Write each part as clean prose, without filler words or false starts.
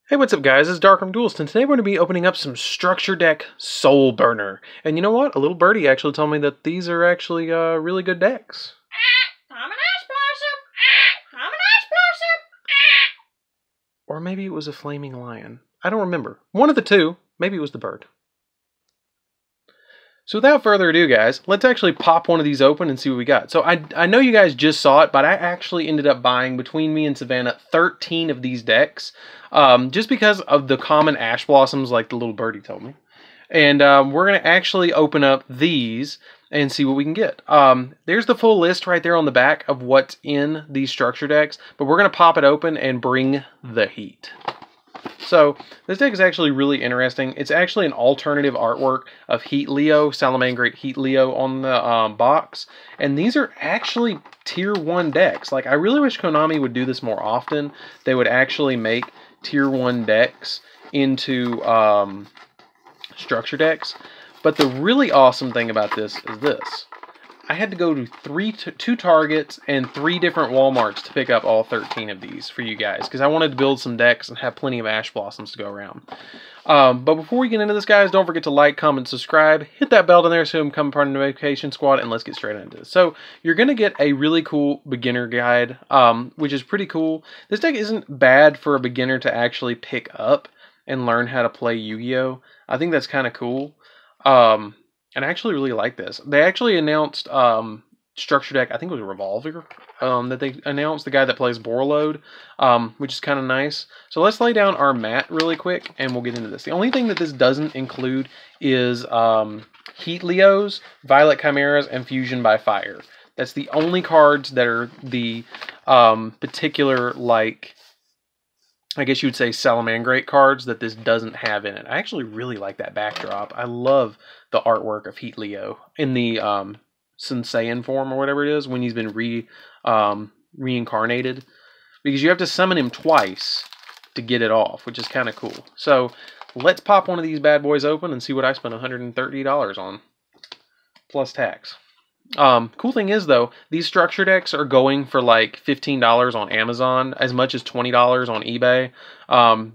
Hey, what's up guys, it's DarkArmedDuelist, and today we're going to be opening up some Structure Deck Soulburner. And you know what? A little birdie actually told me that these are actually really good decks. I'm an ice blossom. I'm an ice blossom. Or maybe it was a flaming lion. I don't remember. One of the two. Maybe it was the bird. So without further ado, guys, let's actually pop one of these open and see what we got. So I know you guys just saw it, but I actually ended up buying, between me and Savannah, 13 of these decks. Just because of the common ash blossoms, like the little birdie told me. And we're going to actually open up these and see what we can get. There's the full list right there on the back of what's in these structure decks, but we're going to pop it open and bring the heat. So this deck is actually really interesting. It's actually an alternative artwork of Yugioh, Salamanngreat Yugioh on the box. And these are actually tier 1 decks. Like, I really wish Konami would do this more often. They would actually make tier 1 decks into structure decks. But the really awesome thing about this is this. I had to go to two Targets and 3 different Walmarts to pick up all 13 of these for you guys, because I wanted to build some decks and have plenty of ash blossoms to go around. But before we get into this, guys, don't forget to like, comment, subscribe, hit that bell down there so you can become part of the notification squad, and let's get straight into this. So you're going to get a really cool beginner guide, which is pretty cool. This deck isn't bad for a beginner to actually pick up and learn how to play Yu-Gi-Oh! I think that's kind of cool. And I actually really like this. They actually announced Structure Deck, I think it was Revolver, that they announced, the guy that plays Borload, which is kind of nice. So let's lay down our mat really quick, and we'll get into this. The only thing that this doesn't include is Yugiohs, Violet Chimeras, and Fusion by Fire. That's the only cards that are the particular, like, I guess you would say Salamanngreat cards that this doesn't have in it. I actually really like that backdrop. I love the artwork of Yugioh in the Senseiyan form or whatever it is, when he's been reincarnated. Because you have to summon him twice to get it off, which is kind of cool. So let's pop one of these bad boys open and see what I spent $130 on, plus tax. Cool thing is, though, these structure decks are going for like $15 on Amazon, as much as $20 on eBay.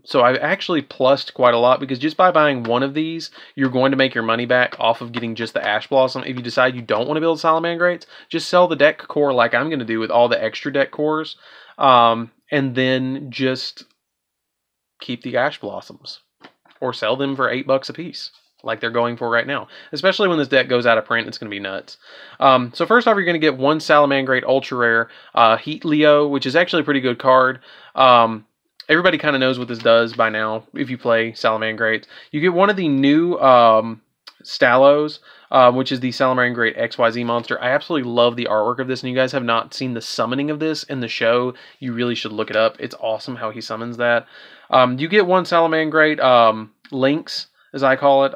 So I've actually plussed quite a lot, because just by buying one of these, you're going to make your money back off of getting just the Ash Blossom. If you decide you don't want to build Salamanngreats, just sell the deck core like I'm going to do with all the extra deck cores, and then just keep the Ash Blossoms, or sell them for $8 a piece, like they're going for right now. Especially when this deck goes out of print, it's going to be nuts. So first off, you're going to get one Salamanngreat Ultra Rare Yugioh, which is actually a pretty good card. Everybody kind of knows what this does by now if you play Salamanngreat. You get one of the new Stalos, which is the Salamanngreat XYZ monster. I absolutely love the artwork of this, and you guys have not seen the summoning of this in the show, you really should look it up. It's awesome how he summons that. You get one Salamanngreat Lynx, as I call it.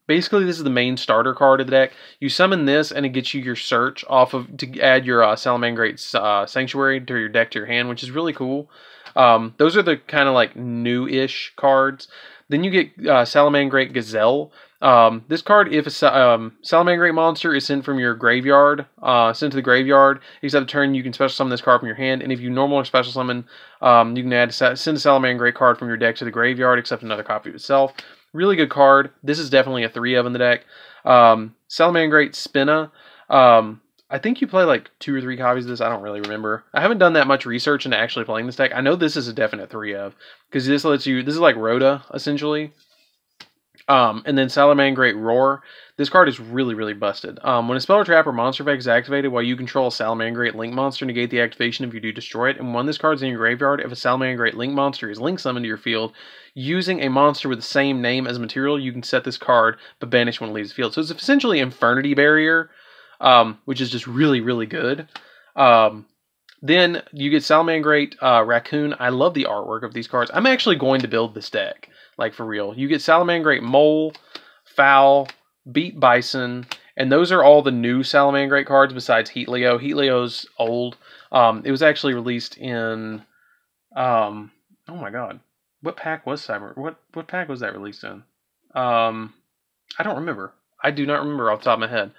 Basically, this is the main starter card of the deck. You summon this, and it gets you your search off of to add your Salamanngreat Sanctuary to your deck to your hand, which is really cool. Those are the kind of like new-ish cards. Then you get Salamanngreat Gazelle. This card, if a Salamanngreat monster is sent from your graveyard, sent to the graveyard, except a turn, you can special summon this card from your hand. And if you normal or special summon, you can send a Salamanngreat card from your deck to the graveyard, except another copy of itself. Really good card. This is definitely a 3 of in the deck. Salamanngreat Spinna. I think you play like 2 or 3 copies of this. I don't really remember. I haven't done that much research into actually playing this deck. I know this is a definite 3 of, because this lets you, this is like Rhoda, essentially. And then Salamanngreat Roar. This card is really, really busted. When a spell or trap or monster effect is activated while you control a Salamanngreat Link monster, negate the activation if you do destroy it. And when this card is in your graveyard, if a Salamanngreat Link monster is link summoned to your field, using a monster with the same name as material, you can set this card, but banish when it leaves the field. So it's essentially Infernity Barrier, which is just really, really good. Then you get Salamanngreat Raccoon. I love the artwork of these cards. I'm actually going to build this deck, like for real. You get Salamanngreat Mole, Fowl, Beat Bison, and those are all the new Salamanngreat cards besides Yugioh. Yugioh's old. It was actually released in, oh my god, what pack was what pack was that released in? I don't remember. I do not remember off the top of my head.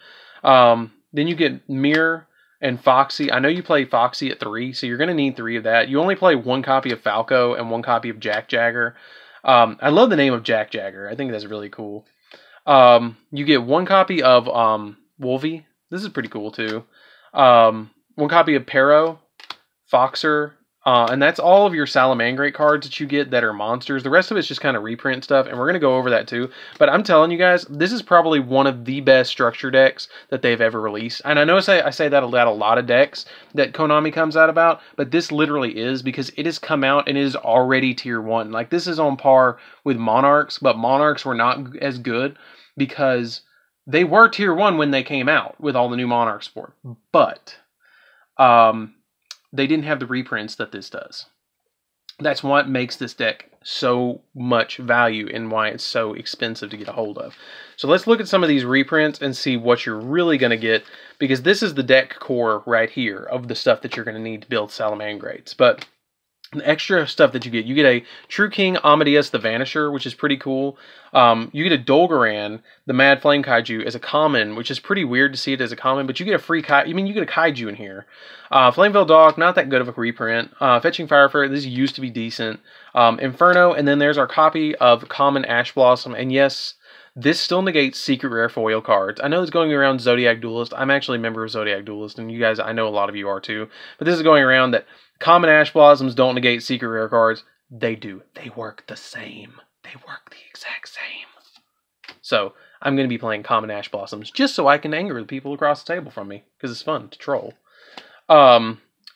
Then you get Mirror and Foxy. I know you play Foxy at 3, so you're going to need 3 of that. You only play 1 copy of Falco and 1 copy of Jack Jagger. I love the name of Jack Jagger. I think that's really cool. You get 1 copy of Wolvie. This is pretty cool too. 1 copy of Pero, Foxer, and that's all of your Salamanngreat cards that you get that are monsters. The rest of it's just kind of reprint stuff, and we're going to go over that too. But I'm telling you guys, this is probably one of the best structure decks that they've ever released. And I know I say that about a lot of decks that Konami comes out about, but this literally is, because it has come out and it is already tier 1. Like, this is on par with Monarchs, but Monarchs were not as good because they were tier 1 when they came out with all the new Monarch support. But they didn't have the reprints that this does. That's what makes this deck so much value and why it's so expensive to get a hold of. So let's look at some of these reprints and see what you're really going to get, because this is the deck core right here of the stuff that you're going to need to build Salamanngreats. But the extra stuff that you get a True King Amadeus the Vanisher, which is pretty cool. You get a Dolgaran, the Mad Flame Kaiju, as a common, which is pretty weird to see it as a common, but you get a free you get a Kaiju in here. Flameville Dog, not that good of a reprint. Fetching Firefighter, this used to be decent. Inferno, and then there's our copy of Common Ash Blossom, and yes, this still negates secret rare foil cards. I know it's going around Zodiac Duelist. I'm actually a member of Zodiac Duelist, and you guys, I know a lot of you are too. But this is going around that Common Ash Blossoms don't negate secret rare cards. They do. They work the same. They work the exact same. So I'm going to be playing Common Ash Blossoms just so I can anger the people across the table from me, because it's fun to troll.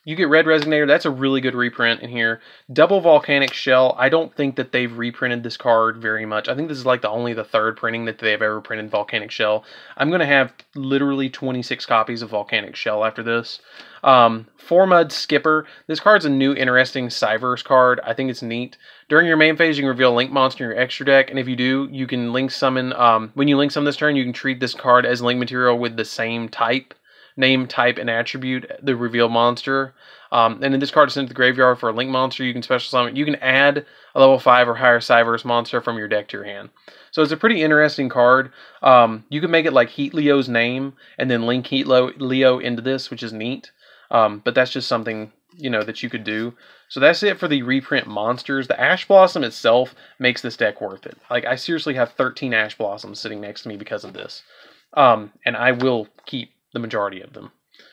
You get Red Resonator. That's a really good reprint in here. Double Volcanic Shell. I don't think that they've reprinted this card very much. I think this is like only the 3rd printing that they've ever printed Volcanic Shell. I'm going to have literally 26 copies of Volcanic Shell after this. Formud Skipper. This card's a new interesting Cyverse card. I think it's neat. During your main phase, you can reveal a Link monster in your extra deck, and if you do, you can Link Summon. When you Link Summon this turn, you can treat this card as Link material with the same type. Name, type, and attribute, the reveal monster. And then this card is sent to the graveyard for a Link monster. You can special summon. You can add a level 5 or higher Cyverse monster from your deck to your hand. So it's a pretty interesting card. You can make it like Heat Leo's name and then link Heat Leo into this, which is neat. But that's just something, you know, that you could do. So that's it for the reprint monsters. The Ash Blossom itself makes this deck worth it. Like, I seriously have 13 Ash Blossoms sitting next to me because of this. And I will keep the majority of them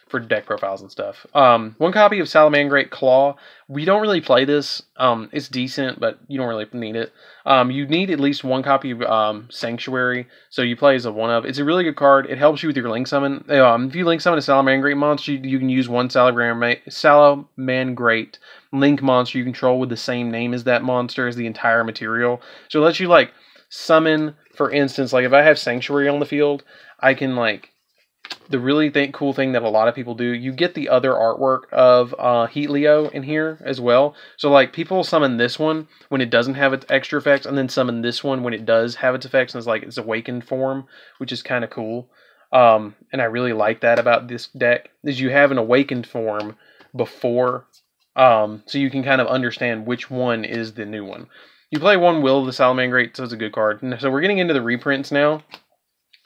for deck profiles and stuff. 1 copy of Salamanngreat Claw. We don't really play this. It's decent, but you don't really need it. You need at least 1 copy of Sanctuary, so you play as a 1-of. It's a really good card. It helps you with your Link Summon. If you Link Summon a Salamanngreat monster, you can use 1 Salamanngreat Link monster you control with the same name as that monster as the entire material. So it lets you, like, summon, for instance, like if I have Sanctuary on the field, I can, like, the really cool thing that a lot of people do, you get the other artwork of Heat Leo in here as well. So, like, people summon this one when it doesn't have its extra effects, and then summon this one when it does have its effects, and it's like its awakened form, which is kind of cool. And I really like that about this deck, is you have an awakened form before, so you can kind of understand which one is the new one. You play 1 Will of the Salamanngreat, so it's a good card. So we're getting into the reprints now.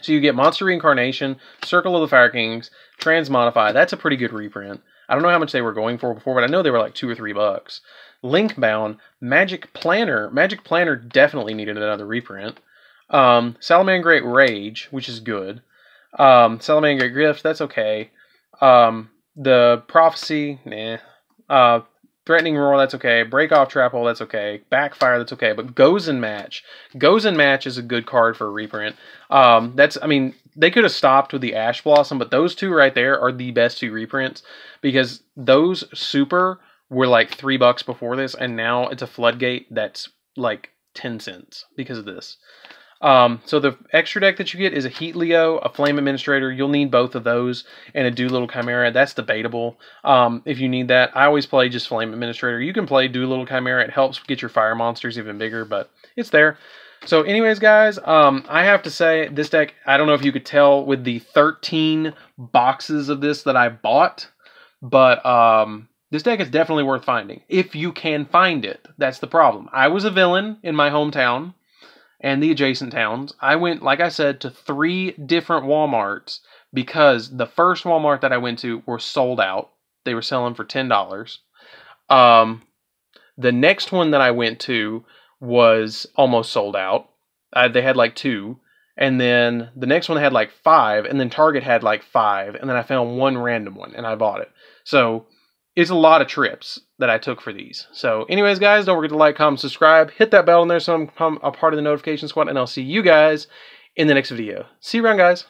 So you get Monster Reincarnation, Circle of the Fire Kings, Transmodify. That's a pretty good reprint. I don't know how much they were going for before, but I know they were like $2 or $3. Linkbound, Magic Planner. Magic Planner definitely needed another reprint. Salamanngreat Rage, which is good. Salamanngreat Grift, that's okay. The Prophecy, nah. Threatening Roar, that's okay. Break Off Trap Hole, that's okay. Backfire, that's okay. But Goes and Match. Goes and Match is a good card for a reprint. I mean, they could have stopped with the Ash Blossom, but those 2 right there are the best 2 reprints, because those super were like $3 before this, and now it's a Floodgate that's like 10 cents because of this. So the extra deck that you get is a Heat Leo, a Flame Administrator. You'll need both of those, and a Doolittle Chimera. That's debatable if you need that. I always play just Flame Administrator. You can play Doolittle Chimera. It helps get your fire monsters even bigger, but it's there. So anyways, guys, I have to say, this deck, I don't know if you could tell with the 13 boxes of this that I bought, but this deck is definitely worth finding. If you can find it, that's the problem. I was a villain in my hometown and the adjacent towns. I went, like I said, to 3 different Walmarts because the first Walmart that I went to were sold out. They were selling for $10. The next one that I went to was almost sold out. They had like 2. And then the next one had like 5. And then Target had like 5. And then I found one random one and I bought it. So it's a lot of trips that I took for these. So anyways, guys, don't forget to like, comment, subscribe. Hit that bell in there so I'm a part of the notification squad. And I'll see you guys in the next video. See you around, guys.